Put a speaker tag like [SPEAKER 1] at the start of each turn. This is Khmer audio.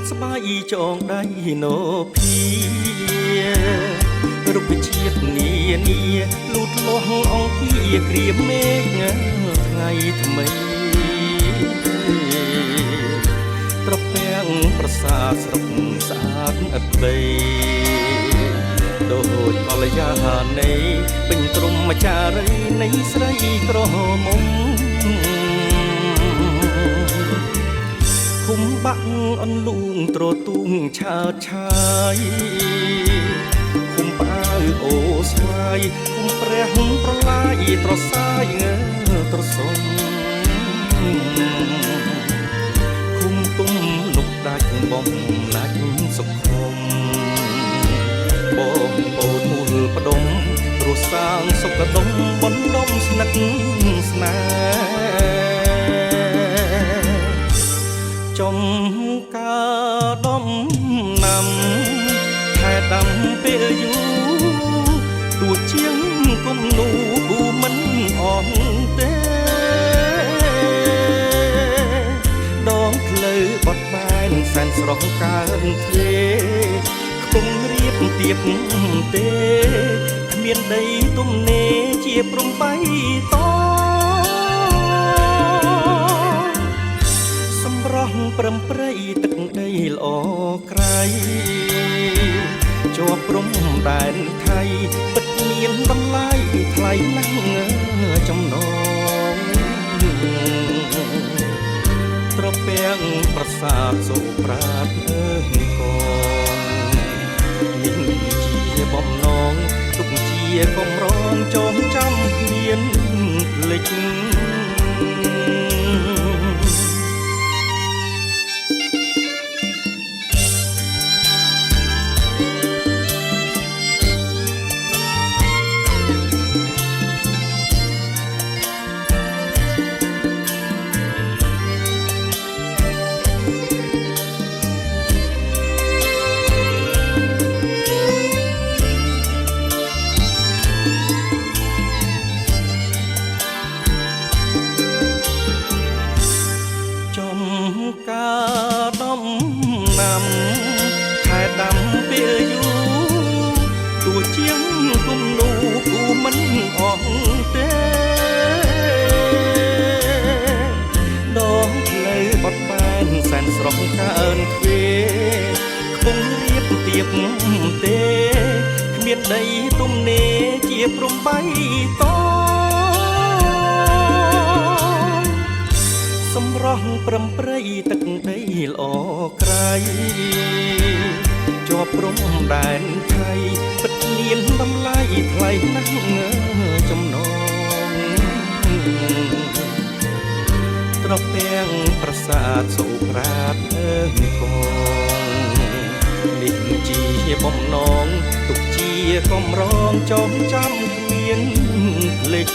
[SPEAKER 1] ស្បាយចងដៃណូភារុក្ខជាតិនានាលូតលាស់អង្គាក្រៀមមេឃថ្ងៃថ្មីត្រពាំងប្រាសាទស្រុកស្អាតឥតដីដូចកល្យាណីពេញព្រំចារីនៃស្រីក្រមុំឃុំបាក់អន្លូងត្រទូងឆើតឆាយឃុំផ្អើអូស្វាយឃុំព្រះប្រឡាយត្រសាយត្រសុំឃុំទុំនុកដាច់បំណាច់សុខមបងពោលមូលផ្ដុំរស់សាងសុខដុំបណ្ដុំស្និទ្ធស្នេហ៍ចំការដំណាំខែដាំពេលយូរទួជាងគុំនូគូមិនអស់ទេដងផ្លូវបត់បែនសែនស្រស់កើនទ្វេខ្ពង់រៀបទៀបទេគ្មានដីទំនេរជាព្រំបៃតសម្រស់ព្រំព្រៃទឹកដីល្អក្រៃជាប់ព្រំដែនថៃពិតមានតម្លៃថ្លៃណាស់ចំណងត្រពាំងប្រាសាទសូប្រាតកូនមានជាបំណងទុកជាកំរងចងចាំគ្មានភ្លេចការដំណាំខែដាំពេលយូរទួជាងគុំនូគូមិនអស់ទេដងផ្លូវបត់បែនសែនស្រស់កើនទ្វេខ្ពង់រៀបទៀបទេគ្មានដីទំនេរជាព្រំបៃតសម្រស់ព្រំព្រៃទឹកដីល្អក្រៃជាប់ព្រំដែនថៃពិតមានតម្លៃថ្លៃណាស់ចំណងត្រពាំងប្រាសាទសូប្រាតកូននេះជាបំណងទុកជាកំរងចងចាំគ្មានភ្លេច